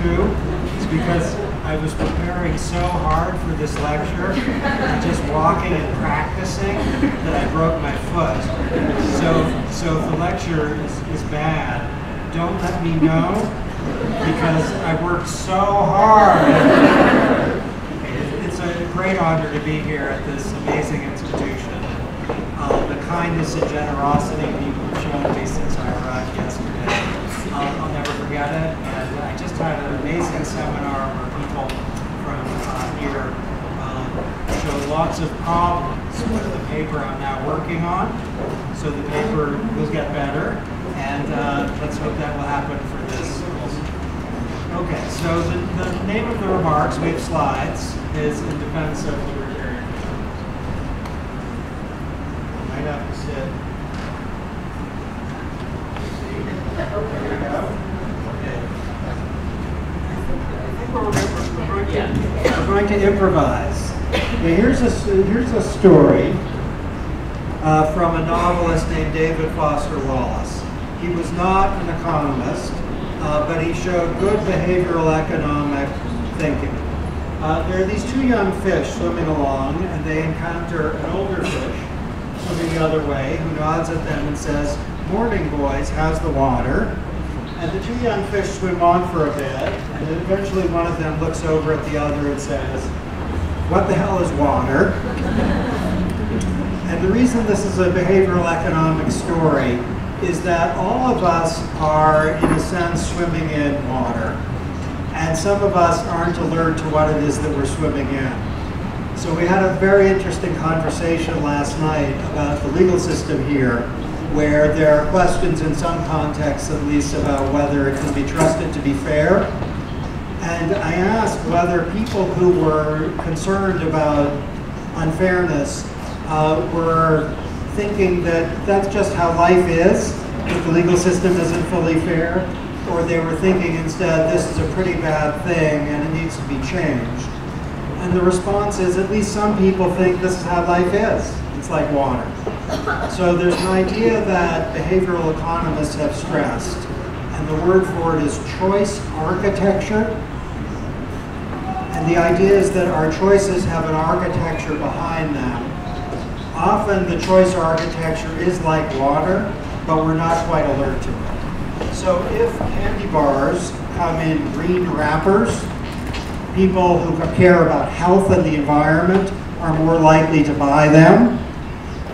true is because I was preparing so hard for this lecture and just walking and practicing that I broke my foot. So if the lecture is bad, don't let me know because I worked so hard. It's a great honor to be here at this amazing institution. The kindness and generosity people have shown me since I arrived yesterday, I'll never forget it. And I just had an amazing seminar where people from here showed lots of problems with the paper I'm now working on. So the paper will get better, and let's hope that will happen for this also. Okay, so the name of the remarks, we have slides, is in defense of libertarian paternalism. You might have to sit. There we go. Okay. We're going to improvise. Okay, here's a story from a novelist named David Foster Wallace. He was not an economist, but he showed good behavioral economic thinking. There are these two young fish swimming along, and they encounter an older fish swimming the other way, who nods at them and says, "Morning, boys, how's the water?" And the two young fish swim on for a bit, and then eventually one of them looks over at the other and says, "What the hell is water?" And the reason this is a behavioral economic story is that all of us are, in a sense, swimming in water. And some of us aren't alert to what it is that we're swimming in. So we had a very interesting conversation last night about the legal system here, where there are questions in some contexts at least about whether it can be trusted to be fair. And I asked whether people who were concerned about unfairness were thinking that that's just how life is, that the legal system isn't fully fair, or they were thinking instead this is a pretty bad thing and it needs to be changed. And the response is at least some people think this is how life is. It's like water. So there's an idea that behavioral economists have stressed, and the word for it is choice architecture. And the idea is that our choices have an architecture behind them. Often the choice architecture is like water, but we're not quite alert to it. So if candy bars come in green wrappers, people who care about health and the environment are more likely to buy them.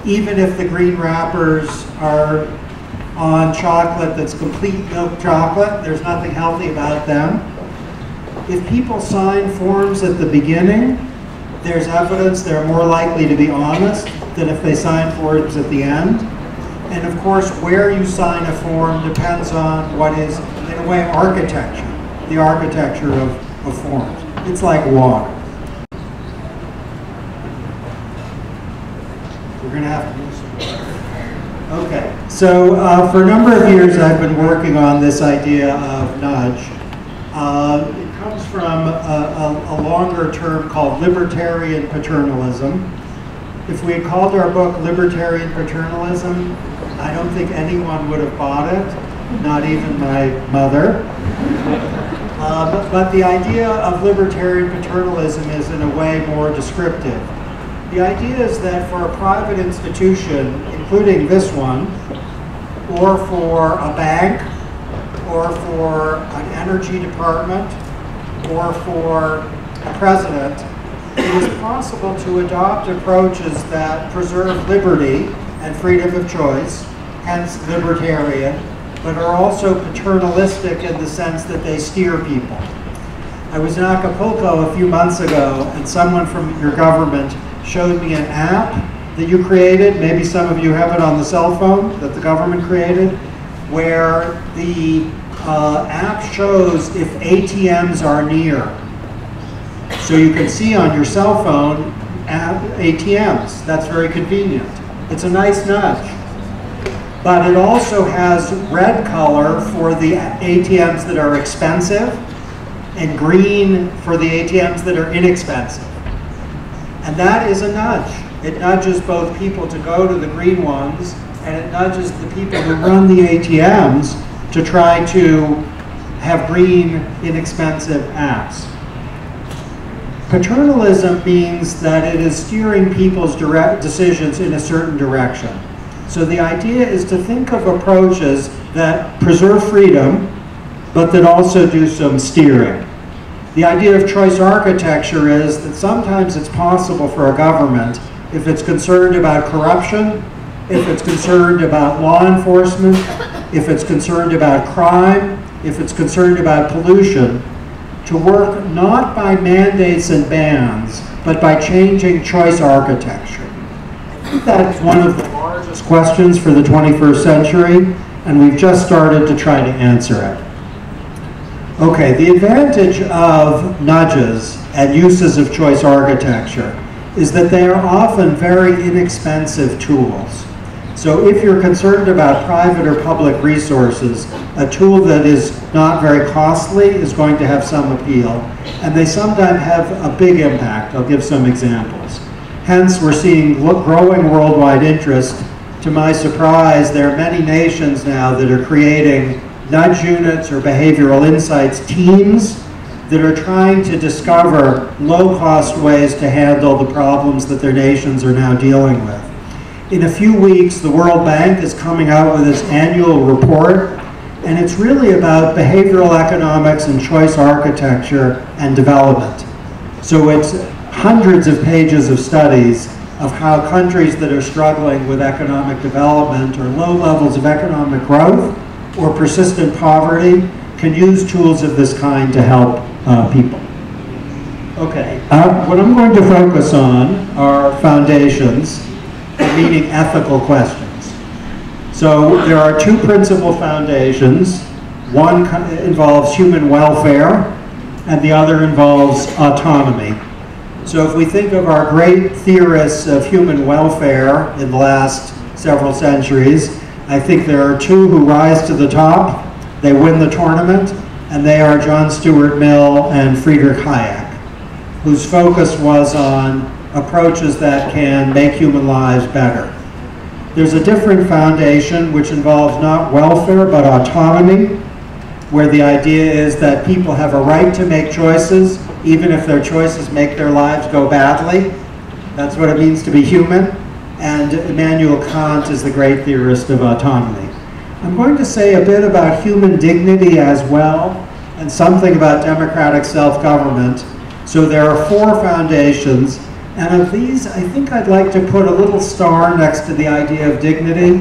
Even if the green wrappers are on chocolate that's complete milk chocolate, there's nothing healthy about them. If people sign forms at the beginning, there's evidence they're more likely to be honest than if they sign forms at the end. And of course, where you sign a form depends on what is, in a way, architecture, the architecture of forms. It's like water. We're going to have to do some water. Okay, so for a number of years I've been working on this idea of nudge. It comes from a longer term called Libertarian Paternalism. If we had called our book Libertarian Paternalism, I don't think anyone would have bought it, not even my mother. But the idea of libertarian paternalism is in a way more descriptive. The idea is that for a private institution, including this one, or for a bank, or for an energy department, or for a president, it is possible to adopt approaches that preserve liberty and freedom of choice, hence libertarian, but are also paternalistic in the sense that they steer people. I was in Acapulco a few months ago, and someone from your government showed me an app that you created. Maybe some of you have it on the cell phone that the government created, where the app shows if ATMs are near. So you can see on your cell phone ATMs. That's very convenient. It's a nice nudge. But it also has red color for the ATMs that are expensive and green for the ATMs that are inexpensive. And that is a nudge. It nudges both people to go to the green ones, and it nudges the people who run the ATMs to try to have green, inexpensive apps. Paternalism means that it is steering people's direct decisions in a certain direction. So the idea is to think of approaches that preserve freedom, but that also do some steering. The idea of choice architecture is that sometimes it's possible for a government, if it's concerned about corruption, if it's concerned about law enforcement, if it's concerned about crime, if it's concerned about pollution, to work not by mandates and bans, but by changing choice architecture. I think that's one of the largest questions for the 21st century, and we've just started to try to answer it. Okay, the advantage of nudges and uses of choice architecture is that they are often very inexpensive tools. So if you're concerned about private or public resources, a tool that is not very costly is going to have some appeal, and they sometimes have a big impact. I'll give some examples. Hence, we're seeing growing worldwide interest. To my surprise, there are many nations now that are creating nudge units or behavioral insights teams that are trying to discover low-cost ways to handle the problems that their nations are now dealing with. In a few weeks, the World Bank is coming out with its annual report, and it's really about behavioral economics and choice architecture and development. So it's hundreds of pages of studies of how countries that are struggling with economic development or low levels of economic growth or persistent poverty can use tools of this kind to help people. Okay, what I'm going to focus on are foundations, meaning ethical questions. So there are two principal foundations. One involves human welfare, and the other involves autonomy. So if we think of our great theorists of human welfare in the last several centuries, I think there are two who rise to the top. They win the tournament, and they are John Stuart Mill and Friedrich Hayek, whose focus was on approaches that can make human lives better. There's a different foundation which involves not welfare but autonomy, where the idea is that people have a right to make choices even if their choices make their lives go badly. That's what it means to be human. And Immanuel Kant is the great theorist of autonomy. I'm going to say a bit about human dignity as well, and something about democratic self-government. So there are four foundations, and of these, I think I'd like to put a little star next to the idea of dignity,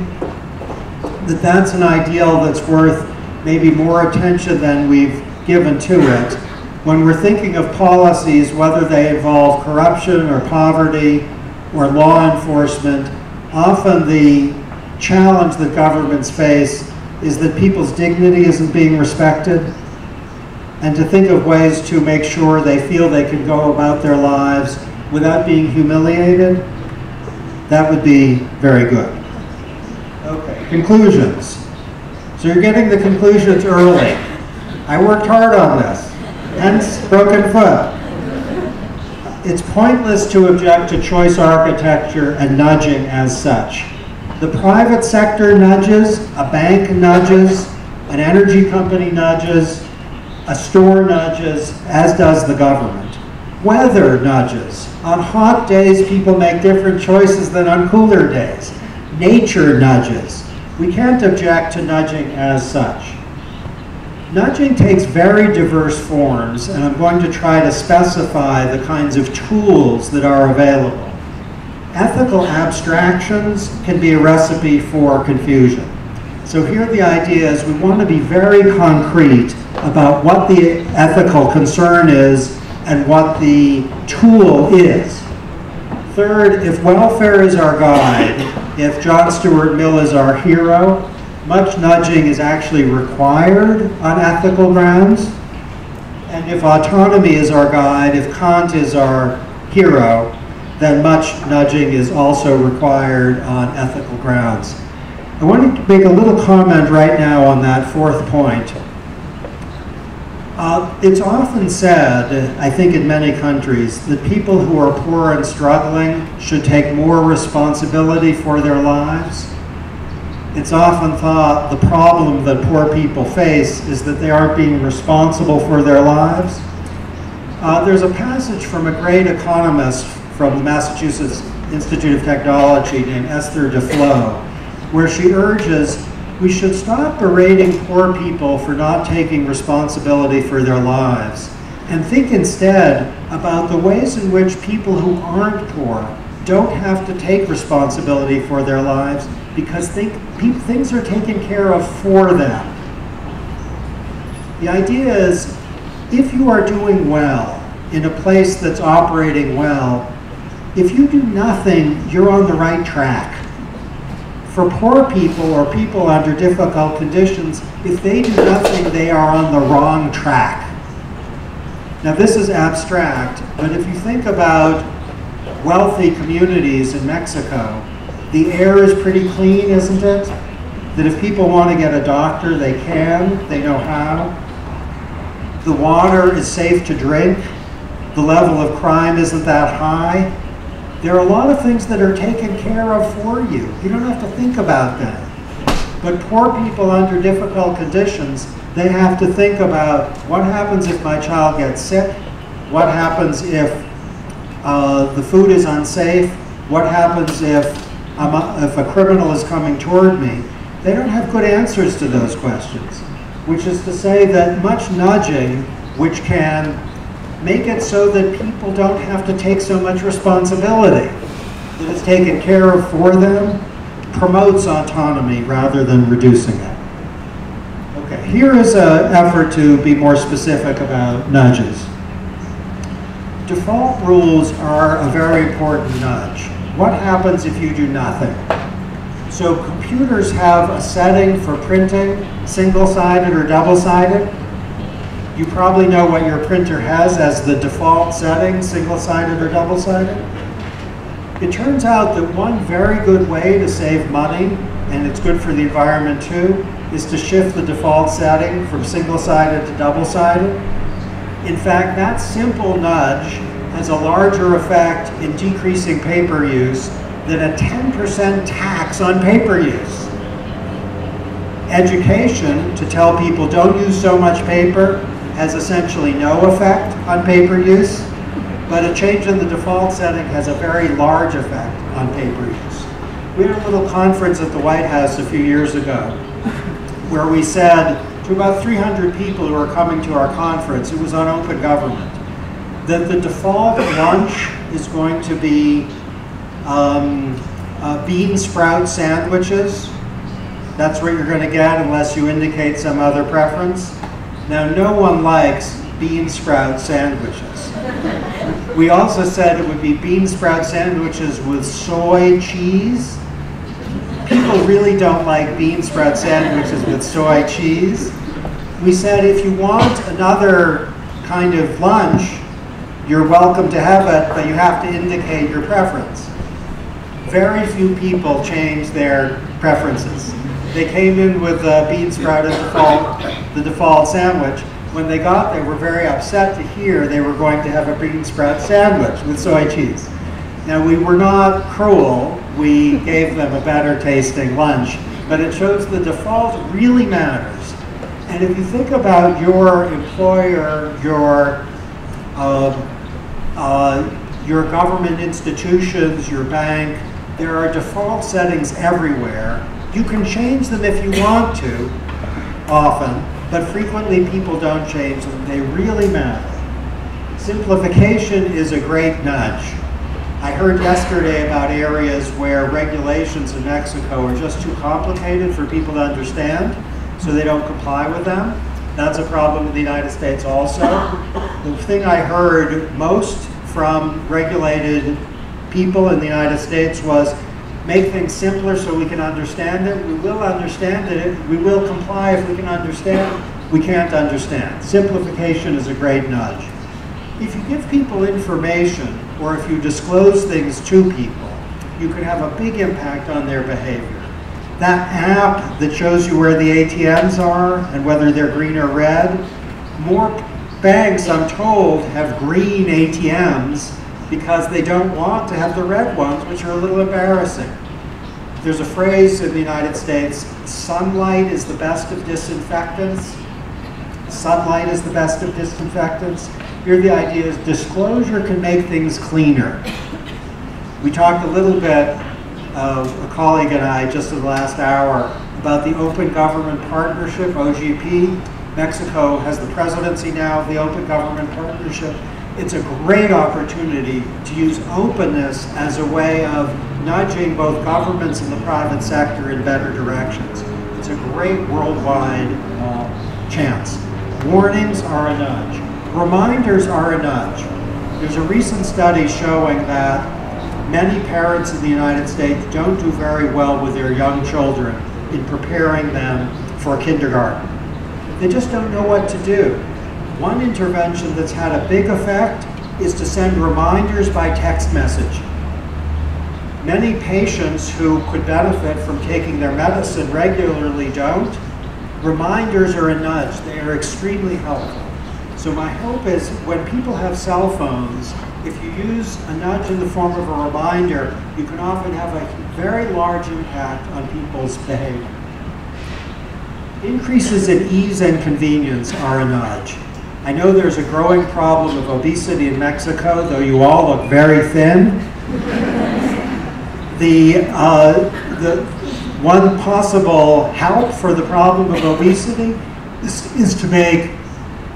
that's an ideal that's worth maybe more attention than we've given to it. When we're thinking of policies, whether they involve corruption or poverty or law enforcement, often the challenge that governments face is that people's dignity isn't being respected, and to think of ways to make sure they feel they can go about their lives without being humiliated, that would be very good. Okay, conclusions. So you're getting the conclusions early. I worked hard on this, hence broken foot. It's pointless to object to choice architecture and nudging as such. The private sector nudges, a bank nudges, an energy company nudges, a store nudges, as does the government. Weather nudges. On hot days, people make different choices than on cooler days. Nature nudges. We can't object to nudging as such. Nudging takes very diverse forms, and I'm going to try to specify the kinds of tools that are available. Ethical abstractions can be a recipe for confusion. So here the idea is we want to be very concrete about what the ethical concern is and what the tool is. Third, if welfare is our guide, if John Stuart Mill is our hero, much nudging is actually required on ethical grounds. And if autonomy is our guide, if Kant is our hero, then much nudging is also required on ethical grounds. I want to make a little comment right now on that fourth point. It's often said, I think in many countries, that people who are poor and struggling should take more responsibility for their lives. it's often thought the problem that poor people face is that they aren't being responsible for their lives. There's a passage from a great economist from the Massachusetts Institute of Technology named Esther Duflo, where she urges we should stop berating poor people for not taking responsibility for their lives and think instead about the ways in which people who aren't poor don't have to take responsibility for their lives because things are taken care of for them. The idea is, if you are doing well in a place that's operating well, if you do nothing, you're on the right track. For poor people or people under difficult conditions, if they do nothing, they are on the wrong track. Now this is abstract, but if you think about wealthy communities in Mexico, the air is pretty clean, isn't it? That if people want to get a doctor, they can, they know how. The water is safe to drink. The level of crime isn't that high. There are a lot of things that are taken care of for you. You don't have to think about them. But poor people under difficult conditions, they have to think about what happens if my child gets sick, what happens if the food is unsafe, what happens if a criminal is coming toward me. They don't have good answers to those questions, which is to say that much nudging, which can make it so that people don't have to take so much responsibility, that it's taken care of for them, promotes autonomy rather than reducing it. Okay, here is an effort to be more specific about nudges. Default rules are a very important nudge. What happens if you do nothing? So computers have a setting for printing, single-sided or double-sided. You probably know what your printer has as the default setting, single-sided or double-sided. It turns out that one very good way to save money, and it's good for the environment too, is to shift the default setting from single-sided to double-sided. In fact, that simple nudge has a larger effect in decreasing paper use than a 10% tax on paper use. Education, to tell people don't use so much paper, has essentially no effect on paper use, but a change in the default setting has a very large effect on paper use. We had a little conference at the White House a few years ago where we said to about 300 people who were coming to our conference, it was on open government, that the default lunch is going to be bean sprout sandwiches. That's what you're going to get unless you indicate some other preference. Now, no one likes bean sprout sandwiches. We also said it would be bean sprout sandwiches with soy cheese. People really don't like bean sprout sandwiches with soy cheese. We said if you want another kind of lunch, you're welcome to have it, but you have to indicate your preference. Very few people change their preferences. They came in with bean sprout as the default sandwich. When they got there, were very upset to hear they were going to have a bean sprout sandwich with soy cheese. Now, we were not cruel. We gave them a better tasting lunch, but it shows the default really matters. And if you think about your employer, your government institutions, your bank, there are default settings everywhere. You can change them if you want to, often, but frequently people don't change them. They really matter. Simplification is a great nudge. I heard yesterday about areas where regulations in Mexico are just too complicated for people to understand, so they don't comply with them. That's a problem in the United States also. The thing I heard most from regulated people in the United States was, make things simpler so we can understand it. We will understand it. We will comply if we can understand. We can't understand. Simplification is a great nudge. If you give people information, or if you disclose things to people, you can have a big impact on their behavior. That app that shows you where the ATMs are and whether they're green or red, more banks, I'm told, have green ATMs because they don't want to have the red ones, which are a little embarrassing. There's a phrase in the United States, sunlight is the best of disinfectants. Sunlight is the best of disinfectants. Here the idea is disclosure can make things cleaner. We talked a little bit, a colleague and I, just in the last hour, about the Open Government Partnership, OGP. Mexico has the presidency now of the Open Government Partnership. It's a great opportunity to use openness as a way of nudging both governments and the private sector in better directions. It's a great worldwide chance. Warnings are a nudge. Reminders are a nudge. There's a recent study showing that many parents in the United States don't do very well with their young children in preparing them for kindergarten. They just don't know what to do. One intervention that's had a big effect is to send reminders by text message. Many patients who could benefit from taking their medicine regularly don't. Reminders are a nudge. They are extremely helpful. So my hope is when people have cell phones, if you use a nudge in the form of a reminder, you can often have a very large impact on people's behavior. Increases in ease and convenience are a nudge. I know there's a growing problem of obesity in Mexico, though you all look very thin. The one possible help for the problem of obesity is to make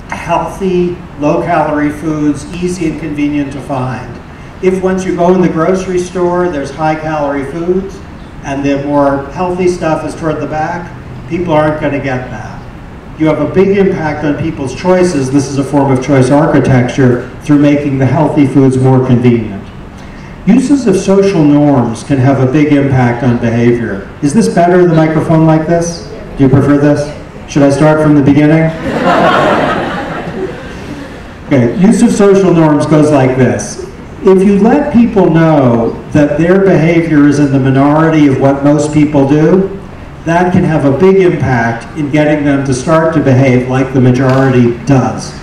healthy, low-calorie foods easy and convenient to find. If once you go in the grocery store, there's high-calorie foods, and the more healthy stuff is toward the back, people aren't going to get that. You have a big impact on people's choices. This is a form of choice architecture through making the healthy foods more convenient. Uses of social norms can have a big impact on behavior. Is this better, the microphone like this? Do you prefer this? Should I start from the beginning? Okay, use of social norms goes like this. If you let people know that their behavior is in the minority of what most people do, that can have a big impact in getting them to start to behave like the majority does.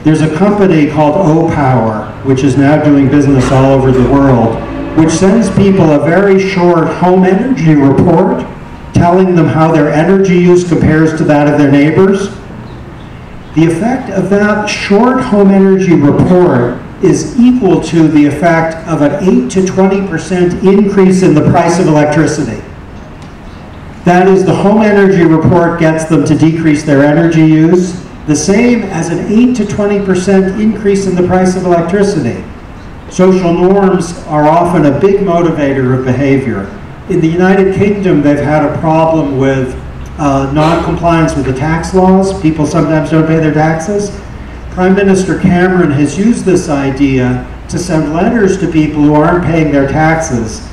There's a company called O-Power, which is now doing business all over the world, which sends people a very short home energy report telling them how their energy use compares to that of their neighbors. The effect of that short home energy report is equal to the effect of an 8 to 20% increase in the price of electricity. That is, the home energy report gets them to decrease their energy use, the same as an 8 to 20% increase in the price of electricity. Social norms are often a big motivator of behavior. In the United Kingdom, they've had a problem with non-compliance with the tax laws. People sometimes don't pay their taxes. Prime Minister Cameron has used this idea to send letters to people who aren't paying their taxes,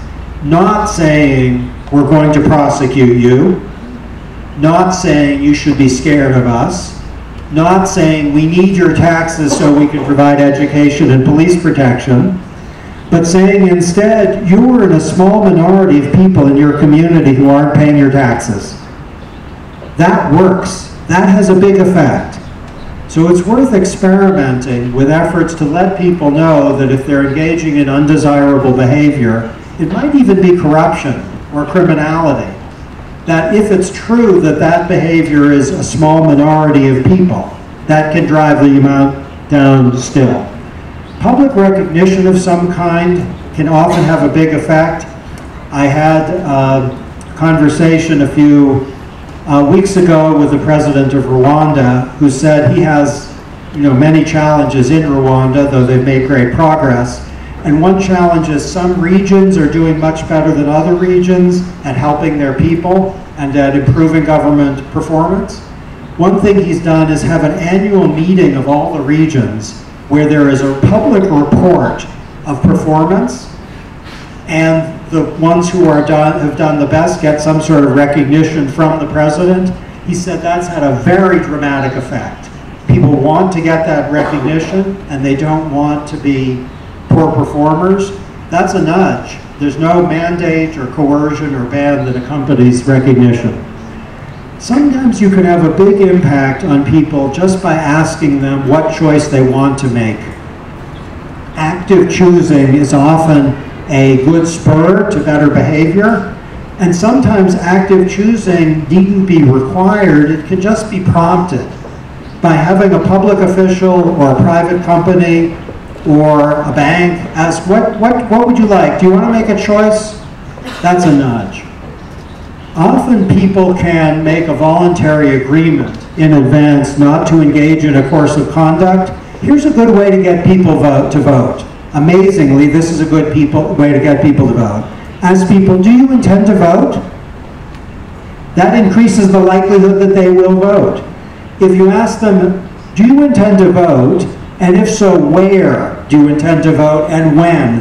not saying, we're going to prosecute you, not saying you should be scared of us, not saying we need your taxes so we can provide education and police protection, but saying instead you are in a small minority of people in your community who aren't paying your taxes. That works. That has a big effect. So it's worth experimenting with efforts to let people know that if they're engaging in undesirable behavior, it might even be corruption or criminality, that if it's true that that behavior is a small minority of people, that can drive the amount down still. Public recognition of some kind can often have a big effect. I had a conversation a few weeks ago with the president of Rwanda, who said he has many challenges in Rwanda, though they've made great progress. And one challenge is some regions are doing much better than other regions at helping their people and at improving government performance. One thing he's done is have an annual meeting of all the regions where there is a public report of performance, and the ones who have done the best get some sort of recognition from the president. He said that's had a very dramatic effect. People want to get that recognition, and they don't want to be poor performers. That's a nudge. There's no mandate or coercion or ban that accompanies recognition. Sometimes you can have a big impact on people just by asking them what choice they want to make. Active choosing is often a good spur to better behavior. And sometimes active choosing needn't be required, it can just be prompted by having a public official or a private company or a bank ask, what would you like? Do you want to make a choice? That's a nudge. Often people can make a voluntary agreement in advance not to engage in a course of conduct. Here's a good way to get people to vote. Amazingly, this is a good way to get people to vote. Ask people, do you intend to vote? That increases the likelihood that they will vote. If you ask them, do you intend to vote? And if so, where do you intend to vote and when?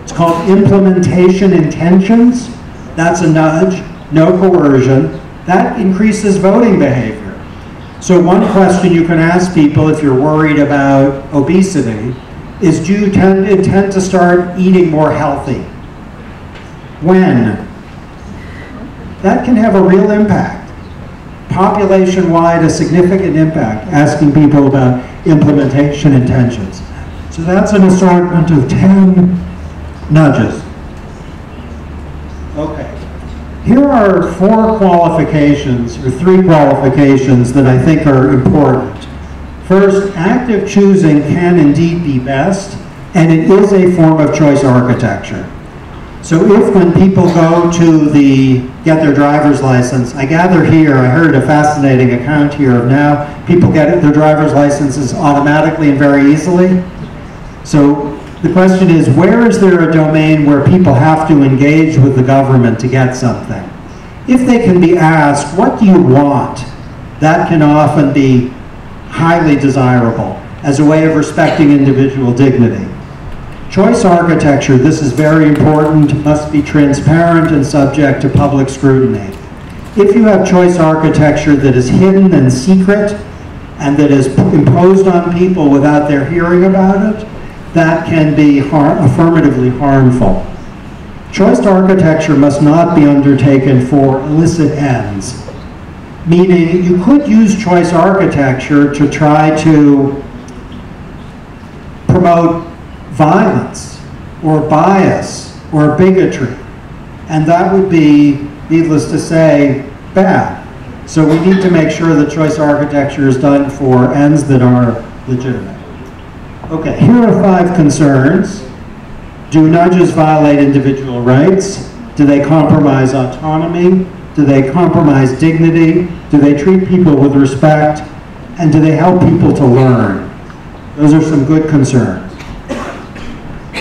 It's called implementation intentions. That's a nudge, no coercion. That increases voting behavior. So one question you can ask people if you're worried about obesity is, do you intend to start eating more healthy? When? That can have a real impact. Population-wide, a significant impact, asking people about implementation intentions. So that's an assortment of 10 nudges. Okay. Here are 4 qualifications, or 3 qualifications that I think are important. First, active choosing can indeed be best, and it is a form of choice architecture. So if when people go to get their driver's license, I gather here, I heard a fascinating account here of now people get their driver's licenses automatically and very easily. So the question is, where is there a domain where people have to engage with the government to get something? If they can be asked, what do you want? That can often be highly desirable as a way of respecting individual dignity. Choice architecture, this is very important, must be transparent and subject to public scrutiny. If you have choice architecture that is hidden and secret and that is imposed on people without their hearing about it, that can be affirmatively harmful. Choice architecture must not be undertaken for illicit ends, meaning you could use choice architecture to try to promote violence or bias or bigotry, and that would be, needless to say, bad. So we need to make sure that choice architecture is done for ends that are legitimate. Okay, here are 5 concerns. Do nudges violate individual rights? Do they compromise autonomy? Do they compromise dignity? Do they treat people with respect? And do they help people to learn? Those are some good concerns.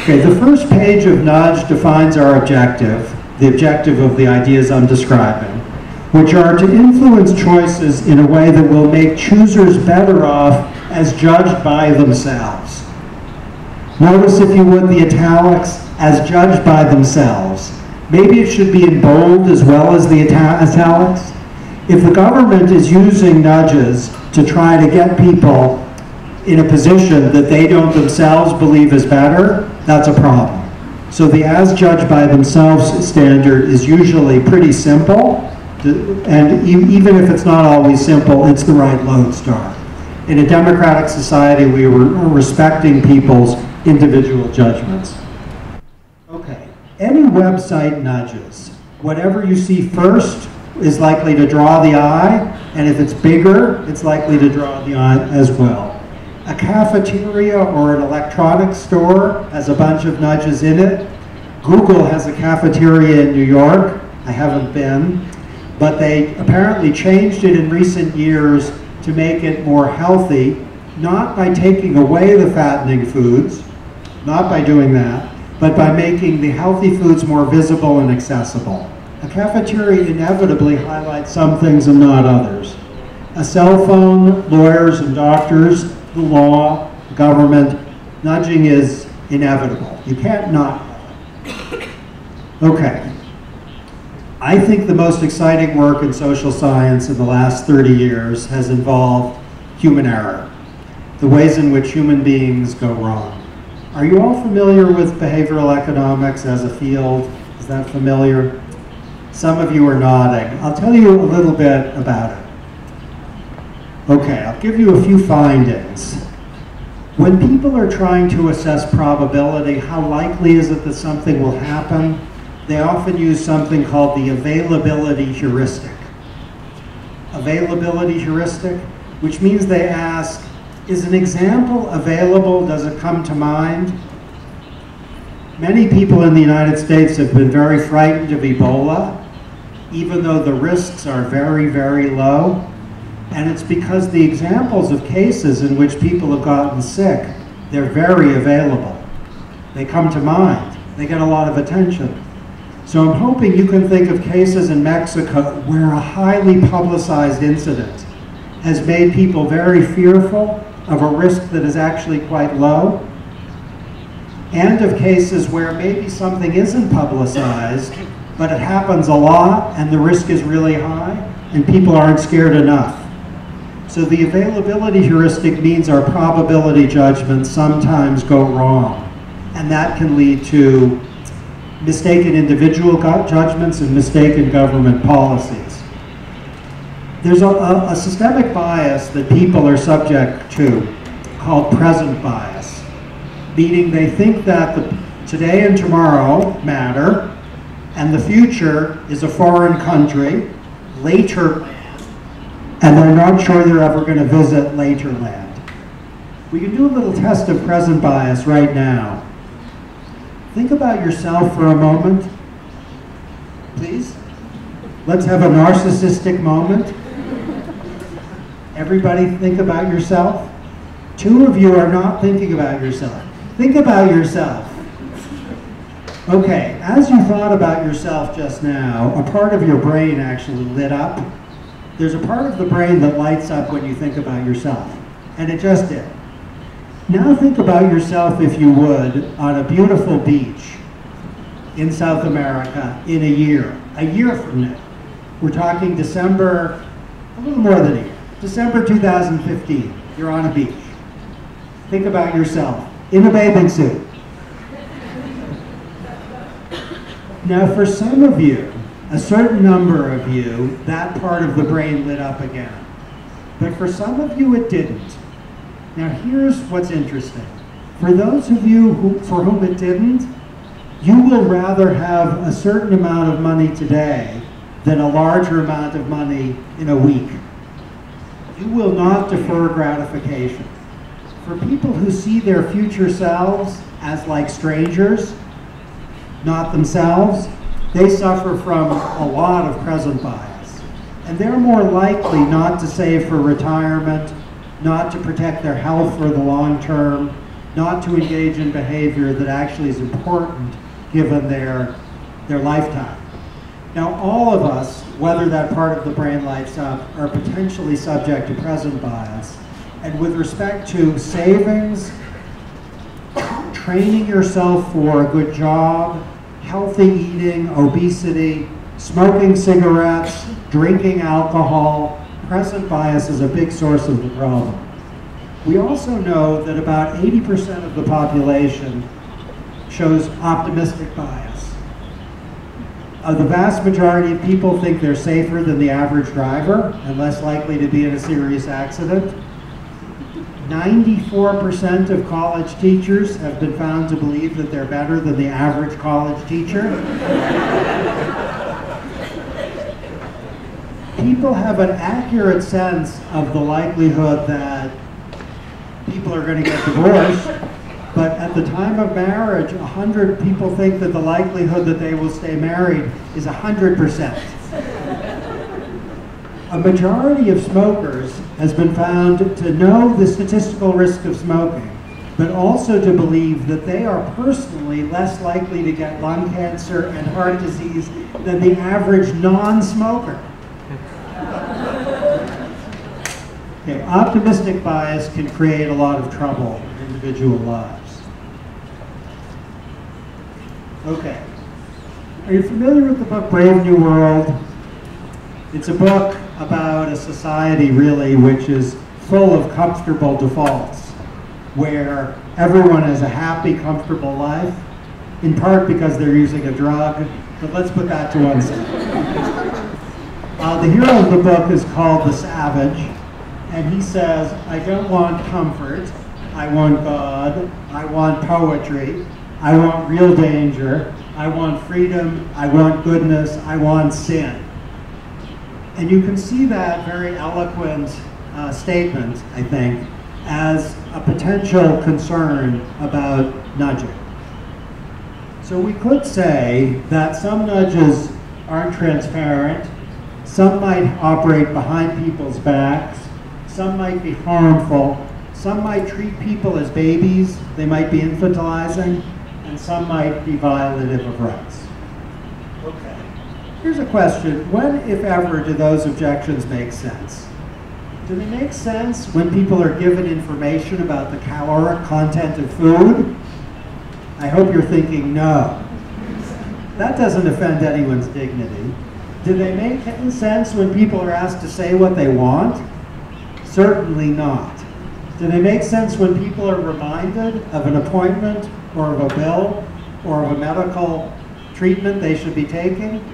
Okay, the first page of nudge defines our objective, the objective of the ideas I'm describing, which are to influence choices in a way that will make choosers better off as judged by themselves. Notice, if you would, the italics, as judged by themselves. Maybe it should be in bold as well as the italics. If the government is using nudges to try to get people in a position that they don't themselves believe is better, that's a problem. So the as judged by themselves standard is usually pretty simple, and even if it's not always simple, it's the right lodestar. In a democratic society, we are respecting people's individual judgments. Okay, any website nudges. Whatever you see first is likely to draw the eye, and if it's bigger, it's likely to draw the eye as well. A cafeteria or an electronics store has a bunch of nudges in it. Google has a cafeteria in New York. I haven't been, but they apparently changed it in recent years to make it more healthy, not by taking away the fattening foods, not by doing that, but by making the healthy foods more visible and accessible. A cafeteria inevitably highlights some things and not others. A cell phone, lawyers and doctors, the law, government, nudging is inevitable. You can't not. Okay. I think the most exciting work in social science in the last 30 years has involved human error, the ways in which human beings go wrong. Are you all familiar with behavioral economics as a field? Is that familiar? Some of you are nodding. I'll tell you a little bit about it. Okay, I'll give you a few findings. When people are trying to assess probability, how likely is it that something will happen? they often use something called the availability heuristic. Availability heuristic, which means they ask, is an example available? Does it come to mind? Many people in the United States have been very frightened of Ebola, even though the risks are very, very low. And it's because the examples of cases in which people have gotten sick, they're very available. They come to mind. They get a lot of attention. So I'm hoping you can think of cases in Mexico where a highly publicized incident has made people very fearful of a risk that is actually quite low, and of cases where maybe something isn't publicized, but it happens a lot and the risk is really high and people aren't scared enough. So the availability heuristic means our probability judgments sometimes go wrong, and that can lead to mistaken individual judgments and mistaken government policies. There's a systemic bias that people are subject to called present bias, meaning they think that the today and tomorrow matter, and the future is a foreign country, later land, and they're not sure they're ever going to visit later land. We can do a little test of present bias right now. Think about yourself for a moment, please. Let's have a narcissistic moment. Everybody think about yourself. Two of you are not thinking about yourself. Think about yourself. Okay, as you thought about yourself just now, a part of your brain actually lit up. There's a part of the brain that lights up when you think about yourself, and it just did. Now think about yourself, if you would, on a beautiful beach in South America in a year from now. We're talking December, a little more than a year, December 2015, you're on a beach. Think about yourself in a bathing suit. Now for some of you, a certain number of you, that part of the brain lit up again. But for some of you it didn't. Now here's what's interesting. For those of you for whom it didn't, you will rather have a certain amount of money today than a larger amount of money in a week. You will not defer gratification. For people who see their future selves as like strangers, not themselves, they suffer from a lot of present bias. And they're more likely not to save for retirement, not to protect their health for the long term, not to engage in behavior that actually is important given their lifetime. Now all of us, whether that part of the brain lights up, are potentially subject to present bias. And with respect to savings, training yourself for a good job, healthy eating, obesity, smoking cigarettes, drinking alcohol, present bias is a big source of the problem. We also know that about 80% of the population shows optimistic bias. The vast majority of people think they're safer than the average driver and less likely to be in a serious accident. 94% of college teachers have been found to believe that they're better than the average college teacher. People have an accurate sense of the likelihood that people are going to get divorced, but at the time of marriage, 100 people think that the likelihood that they will stay married is 100%. A majority of smokers has been found to know the statistical risk of smoking, but also to believe that they are personally less likely to get lung cancer and heart disease than the average non-smoker. Okay, optimistic bias can create a lot of trouble in individual lives. Okay, are you familiar with the book Brave New World? It's a book about a society, really, which is full of comfortable defaults, where everyone has a happy, comfortable life, in part because they're using a drug, but let's put that to one side. The hero of the book is called the Savage, and he says, I don't want comfort, I want God, I want poetry, I want real danger, I want freedom, I want goodness, I want sin. And you can see that very eloquent statement, I think, as a potential concern about nudging. So we could say that some nudges aren't transparent, some might operate behind people's backs, some might be harmful, some might treat people as babies, they might be infantilizing, and some might be violative of rights. Okay. Here's a question. When, if ever, do those objections make sense? Do they make sense when people are given information about the caloric content of food? I hope you're thinking no. That doesn't offend anyone's dignity. Do they make sense when people are asked to say what they want? Certainly not. Do they make sense when people are reminded of an appointment or of a bill or of a medical treatment they should be taking?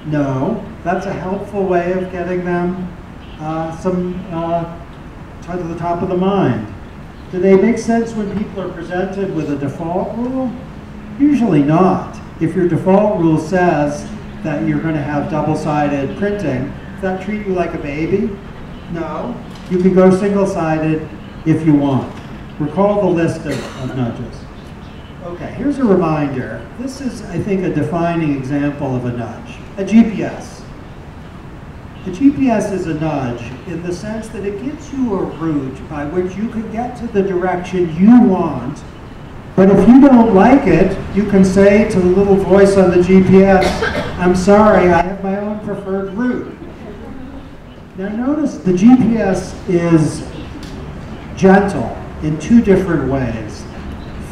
No. That's a helpful way of getting them to the top of the mind. Do they make sense when people are presented with a default rule? Usually not. If your default rule says that you're going to have double-sided printing, does that treat you like a baby? No. You can go single-sided if you want. Recall the list of nudges. Okay, here's a reminder. This is, I think, a defining example of a nudge. A GPS. A GPS is a nudge in the sense that it gives you a route by which you can get to the direction you want, but if you don't like it, you can say to the little voice on the GPS, I'm sorry, I have my own preferred route. Now notice the GPS is gentle in two different ways.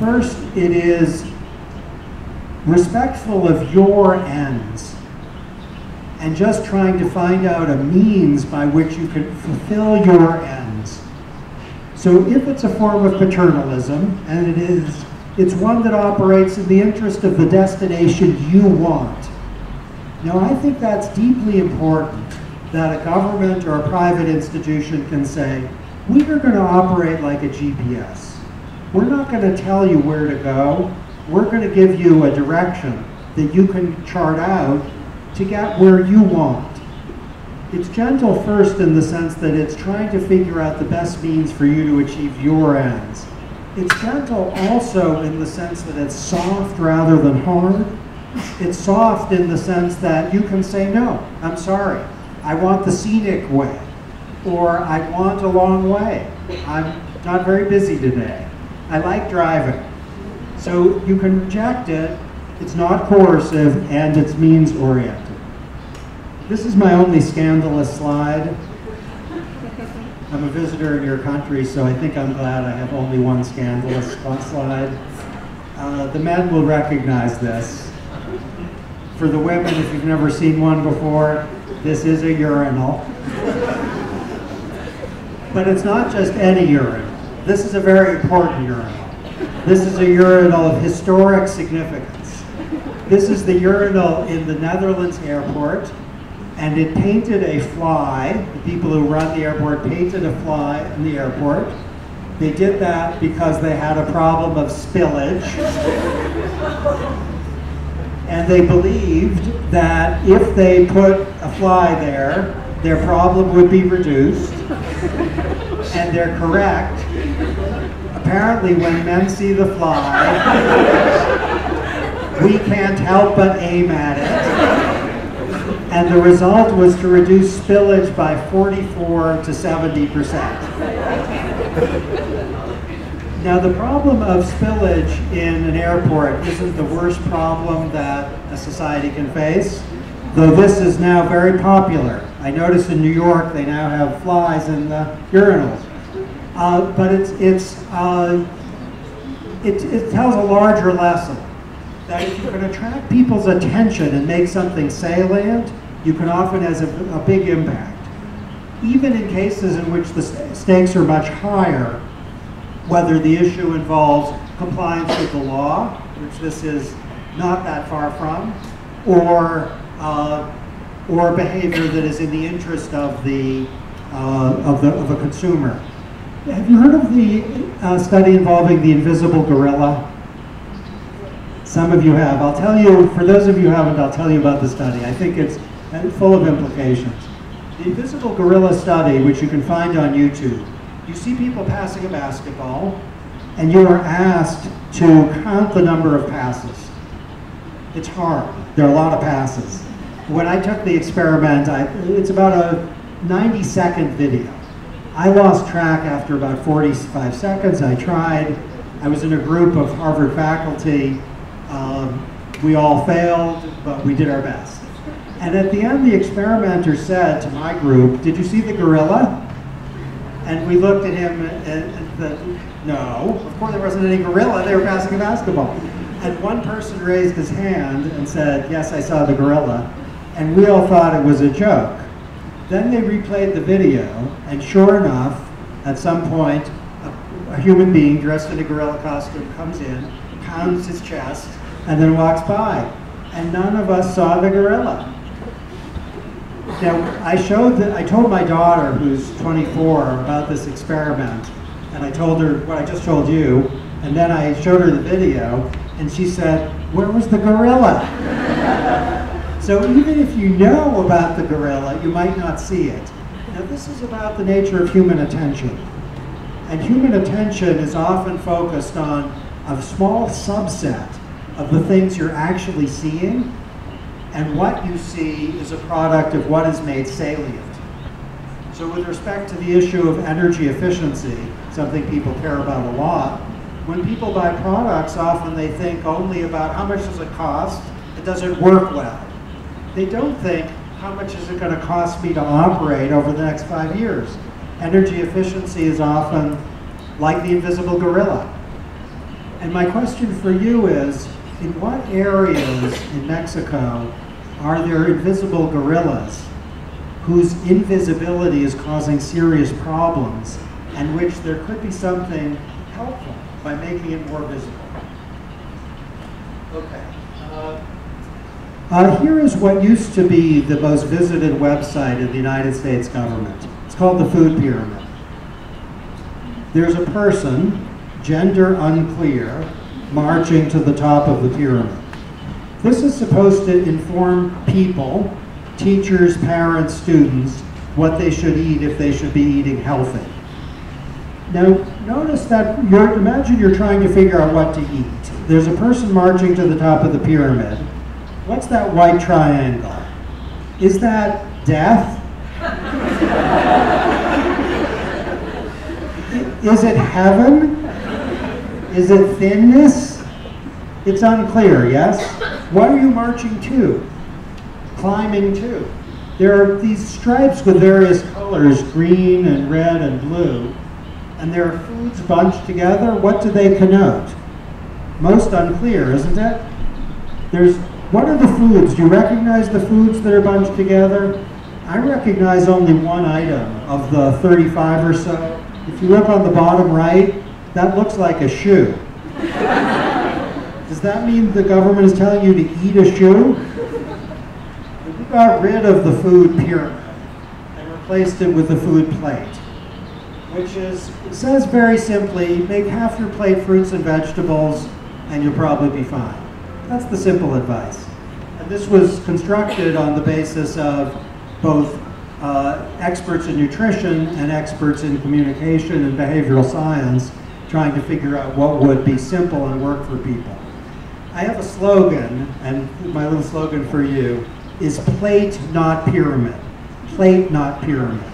First, it is respectful of your ends and just trying to find out a means by which you can fulfill your ends. So if it's a form of paternalism, and it is, it's one that operates in the interest of the destination you want. Now I think that's deeply important, that a government or a private institution can say, we are going to operate like a GPS. We're not going to tell you where to go. We're going to give you a direction that you can chart out to get where you want. It's gentle first in the sense that it's trying to figure out the best means for you to achieve your ends. It's gentle also in the sense that it's soft rather than hard. It's soft in the sense that you can say, no, I'm sorry, I want the scenic way, or I want a long way. I'm not very busy today. I like driving. So you can reject it. It's not coercive, and it's means-oriented. This is my only scandalous slide. I'm a visitor in your country, so I think I'm glad I have only one scandalous slide. The men will recognize this. For the women, if you've never seen one before, this is a urinal. But it's not just any urinal. This is a very important urinal. This is a urinal of historic significance. This is the urinal in the Netherlands airport, and it painted a fly. The people who run the airport painted a fly in the airport. They did that because they had a problem of spillage. And they believed that if they put a fly there, their problem would be reduced. And they're correct. Apparently, when men see the fly, we can't help but aim at it. And the result was to reduce spillage by 44 to 70%. Now, the problem of spillage in an airport isn't the worst problem that a society can face, though this is now very popular. I noticed in New York they now have flies in the urinals. But it tells a larger lesson, that if you can attract people's attention and make something salient, you can often have a big impact. Even in cases in which the stakes are much higher, whether the issue involves compliance with the law, which this is not that far from, or behavior that is in the interest of a consumer. Have you heard of the study involving the invisible gorilla? Some of you have. I'll tell you, for those of you who haven't, I'll tell you about the study. I think it's full of implications. The invisible gorilla study, which you can find on YouTube, you see people passing a basketball, and you are asked to count the number of passes. It's hard. There are a lot of passes. When I took the experiment, it's about a 90-second video. I lost track after about 45 seconds. I tried. I was in a group of Harvard faculty. We all failed, but we did our best. And at the end, the experimenter said to my group, "Did you see the gorilla?" And we looked at him and no, of course there wasn't any gorilla. They were passing a basketball. And one person raised his hand and said, "Yes, I saw the gorilla." And we all thought it was a joke. Then they replayed the video, and sure enough, at some point, a human being dressed in a gorilla costume comes in, pounds his chest, and then walks by. And none of us saw the gorilla. Now, I told my daughter, who's 24, about this experiment, and I told her what I just told you, and then I showed her the video, and she said, "Where was the gorilla?" So even if you know about the gorilla, you might not see it. Now, this is about the nature of human attention. And human attention is often focused on a small subset of the things you're actually seeing, and what you see is a product of what is made salient. So with respect to the issue of energy efficiency, something people care about a lot, when people buy products, often they think only about how much does it cost, and does it work well. They don't think, how much is it going to cost me to operate over the next 5 years? Energy efficiency is often like the invisible gorilla. And my question for you is, in what areas in Mexico are there invisible gorillas whose invisibility is causing serious problems, and which there could be something helpful by making it more visible? Okay. Here is what used to be the most visited website in the United States government. It's called the Food Pyramid. There's a person, gender unclear, marching to the top of the pyramid. This is supposed to inform people, teachers, parents, students, what they should eat if they should be eating healthy. Now, notice that imagine you're trying to figure out what to eat. There's a person marching to the top of the pyramid. What's that white triangle? Is that death? Is it heaven? Is it thinness? It's unclear, yes? What are you marching to? Climbing to? There are these stripes with various colors, green and red and blue, and there are foods bunched together. What do they connote? Most unclear, isn't it? What are the foods? Do you recognize the foods that are bunched together? I recognize only one item of the 35 or so. If you look on the bottom right, that looks like a shoe. Does that mean the government is telling you to eat a shoe? We got rid of the food pyramid and replaced it with the food plate, which it says very simply, make half your plate fruits and vegetables and you'll probably be fine. That's the simple advice. And this was constructed on the basis of both experts in nutrition and experts in communication and behavioral science trying to figure out what would be simple and work for people. I have a slogan, and my little slogan for you is plate, not pyramid. Plate, not pyramid.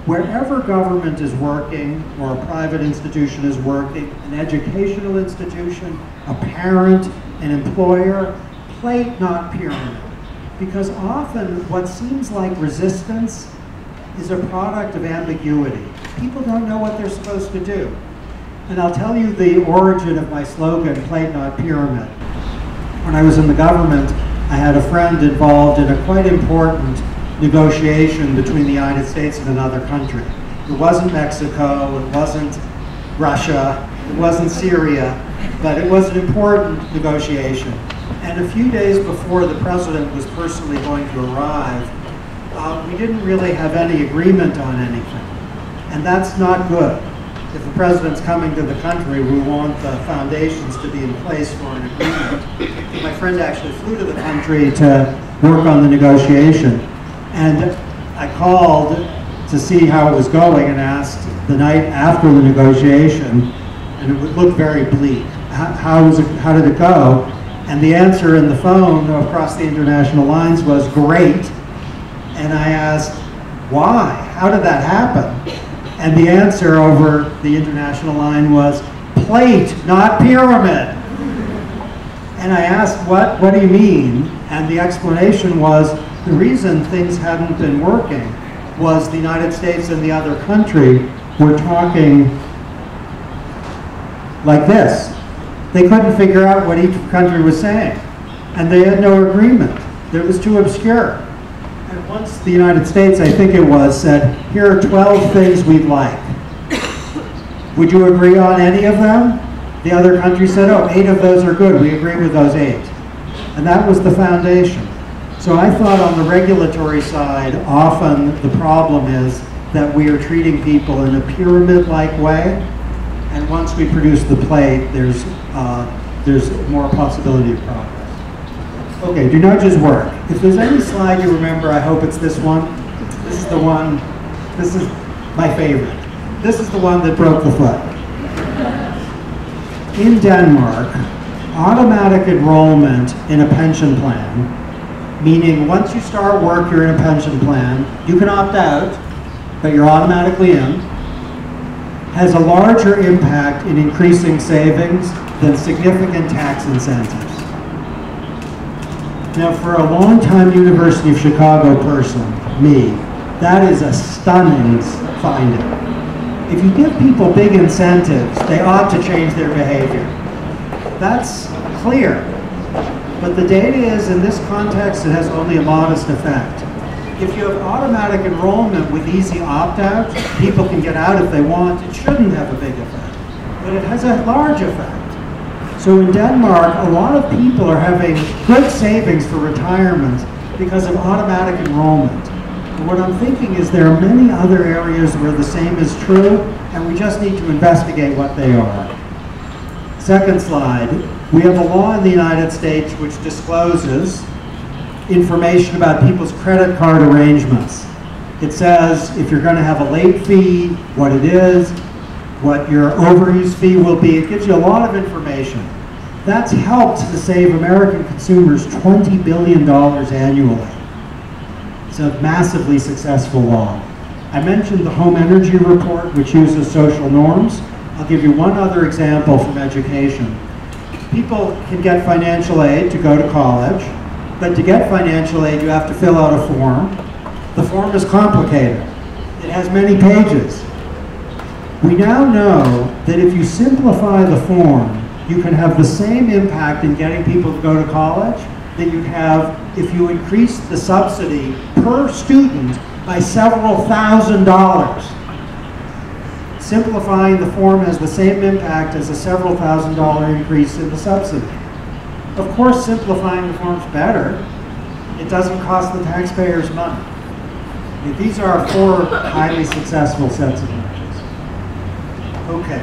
Wherever government is working, or a private institution is working, an educational institution, a parent, an employer, plate, not pyramid. Because often what seems like resistance is a product of ambiguity. People don't know what they're supposed to do. And I'll tell you the origin of my slogan, plate, not pyramid. When I was in the government, I had a friend involved in a quite important negotiation between the United States and another country. It wasn't Mexico, it wasn't Russia, it wasn't Syria, but it was an important negotiation. And a few days before the president was personally going to arrive, we didn't really have any agreement on anything. And that's not good. if the president's coming to the country, we want the foundations to be in place for an agreement. My friend actually flew to the country to work on the negotiation, and I called to see how it was going and asked the night after the negotiation, and it would look very bleak. How did it go? And the answer in the phone across the international lines was great. And I asked, why? How did that happen? And the answer over the international line was plate, not pyramid. And I asked, what do you mean? And the explanation was the reason things hadn't been working was the United States and the other country were talking like this. They couldn't figure out what each country was saying. And they had no agreement. It was too obscure. And once the United States, I think it was, said, here are 12 things we'd like. Would you agree on any of them? The other country said, oh, 8 of those are good. We agree with those 8. And that was the foundation. So I thought on the regulatory side, often the problem is that we are treating people in a pyramid-like way. And once we produce the plate, there's more possibility of progress. Okay, do nudges work? If there's any slide you remember, I hope it's this one. This is the one, this is my favorite. This is the one that broke the foot. In Denmark, automatic enrollment in a pension plan, meaning once you start work, you're in a pension plan, you can opt out, but you're automatically in, has a larger impact in increasing savings than significant tax incentives. Now, for a long-time University of Chicago person, me, that is a stunning finding. If you give people big incentives, they ought to change their behavior. That's clear. But the data is, in this context, it has only a modest effect. If you have automatic enrollment with easy opt-out, people can get out if they want. It shouldn't have a big effect, but it has a large effect. So in Denmark, a lot of people are having good savings for retirement because of automatic enrollment. And what I'm thinking is there are many other areas where the same is true, and we just need to investigate what they are. Second slide. We have a law in the United States which discloses information about people's credit card arrangements. It says if you're going to have a late fee, what it is, what your overuse fee will be. It gives you a lot of information. That's helped to save American consumers $20 billion annually. It's a massively successful law. I mentioned the home energy report, which uses social norms. I'll give you one other example from education. People can get financial aid to go to college, but to get financial aid, you have to fill out a form. The form is complicated. It has many pages. We now know that if you simplify the form, you can have the same impact in getting people to go to college that you have if you increase the subsidy per student by several $1,000s. Simplifying the form has the same impact as a several $1,000 increase in the subsidy. Of course, simplifying the form's better. It doesn't cost the taxpayers money. These are 4 highly successful sets of measures. Okay.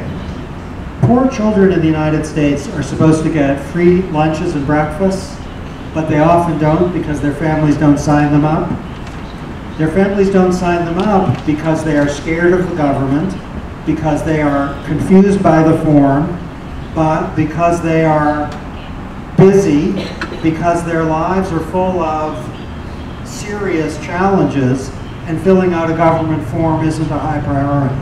Poor children in the United States are supposed to get free lunches and breakfasts, but they often don't because their families don't sign them up. Their families don't sign them up because they are scared of the government, because they are confused by the form, but because they are busy, because their lives are full of serious challenges, and filling out a government form isn't a high priority.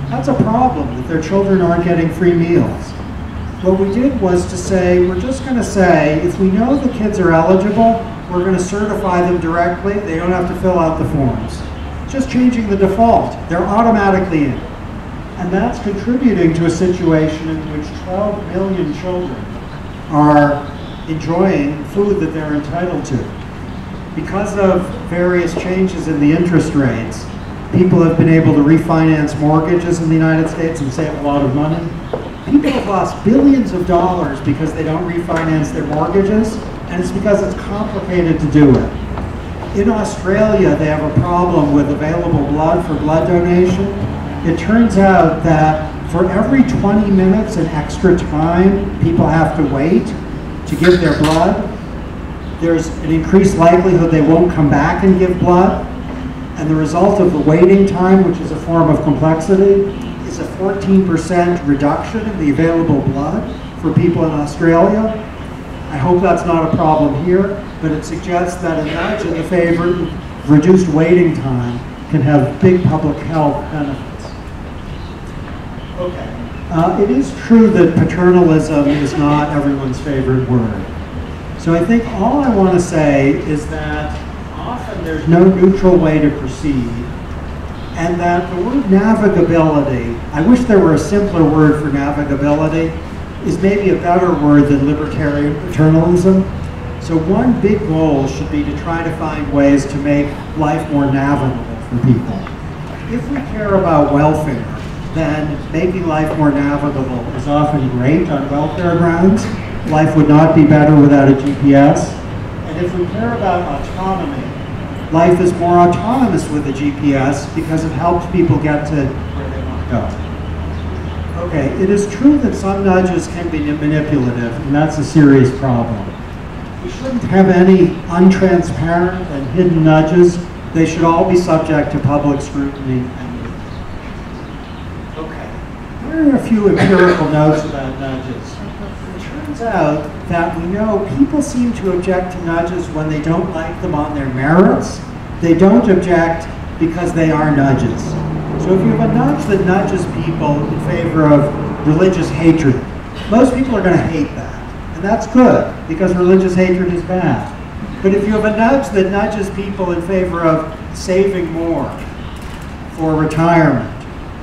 That's a problem, that their children aren't getting free meals. What we did was to say, we're just going to say, if we know the kids are eligible, we're going to certify them directly. They don't have to fill out the forms. Just changing the default. They're automatically in. And that's contributing to a situation in which 12 million children are enjoying food that they're entitled to. Because of various changes in the interest rates, people have been able to refinance mortgages in the United States and save a lot of money. People have lost billions of dollars because they don't refinance their mortgages, and it's because it's complicated to do it. In Australia, they have a problem with available blood for blood donation. It turns out that For every 20 minutes an extra time people have to wait to give their blood, there's an increased likelihood they won't come back and give blood. And the result of the waiting time, which is a form of complexity, is a 14% reduction in the available blood for people in Australia. I hope that's not a problem here, but it suggests that a nudge in the favor of reduced waiting time can have big public health benefits. Okay. It is true that paternalism is not everyone's favorite word. So I think all I want to say is that often there's no neutral way to proceed, and that the word navigability, I wish there were a simpler word for navigability, is maybe a better word than libertarian paternalism. So one big goal should be to try to find ways to make life more navigable for people. If we care about welfare, then making life more navigable is often great on welfare grounds. Life would not be better without a GPS. And if we care about autonomy, life is more autonomous with a GPS because it helps people get to where they want to go. Okay, it is true that some nudges can be manipulative, and that's a serious problem. We shouldn't have any untransparent and hidden nudges. They should all be subject to public scrutiny. Okay, here are a few empirical notes about nudges. It turns out that we know people seem to object to nudges when they don't like them on their merits. They don't object because they are nudges. So if you have a nudge that nudges people in favor of religious hatred, most people are going to hate that. And that's good, because religious hatred is bad. But if you have a nudge that nudges people in favor of saving more for retirement,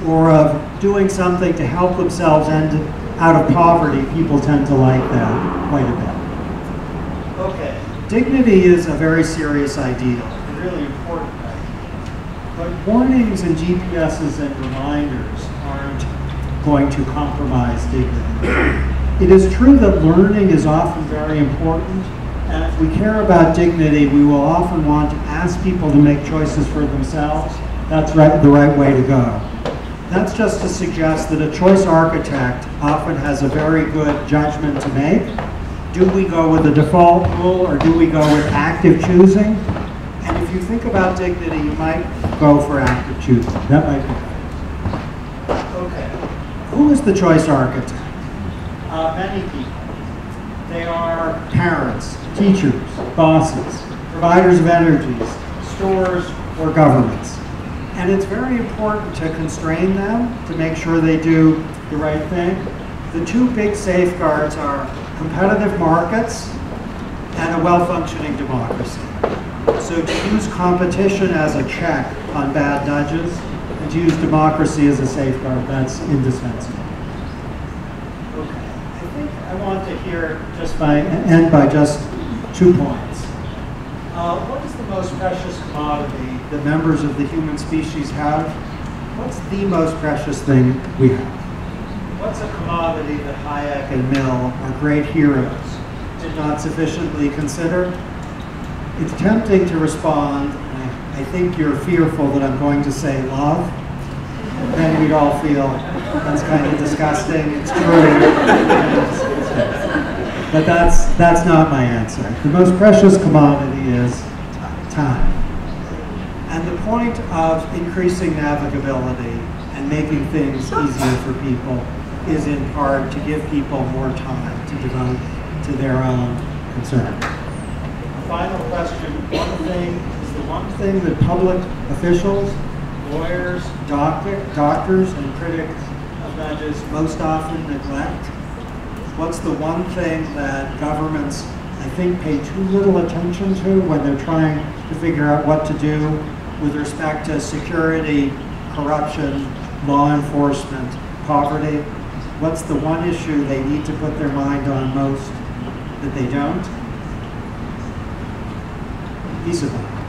or of doing something to help themselves end out of poverty, people tend to like that quite a bit. Okay, dignity is a very serious ideal, a really important ideal. But warnings and GPSs and reminders aren't going to compromise dignity. It is true that learning is often very important, and if we care about dignity, we will often want to ask people to make choices for themselves. That's the right way to go. That's just to suggest that a choice architect often has a very good judgment to make. Do we go with the default rule, or do we go with active choosing? And if you think about dignity, you might go for active choosing. That might be good. Okay. Who is the choice architect? Many people. They are parents, teachers, bosses, providers of energies, stores, or governments. And it's very important to constrain them to make sure they do the right thing. The two big safeguards are competitive markets and a well-functioning democracy. So to use competition as a check on bad nudges, and to use democracy as a safeguard, that's indispensable. Okay, I think I want to end by just 2 points. What is the most precious commodity that members of the human species have? What's the most precious thing we have? What's a commodity that Hayek and Mill, our great heroes, did not sufficiently consider? It's tempting to respond, and I think you're fearful that I'm going to say love. Then we'd all feel that's kind of disgusting. It's true. But that's not my answer. The most precious commodity is time. And the point of increasing navigability and making things easier for people is in part to give people more time to devote to their own concern. Final question. Is the one thing that public officials, lawyers, doctors, and critics of nudges most often neglect? What's the one thing that governments, I think, pay too little attention to when they're trying to figure out what to do with respect to security, corruption, law enforcement, poverty? What's the one issue they need to put their mind on most that they don't? Peace of mind.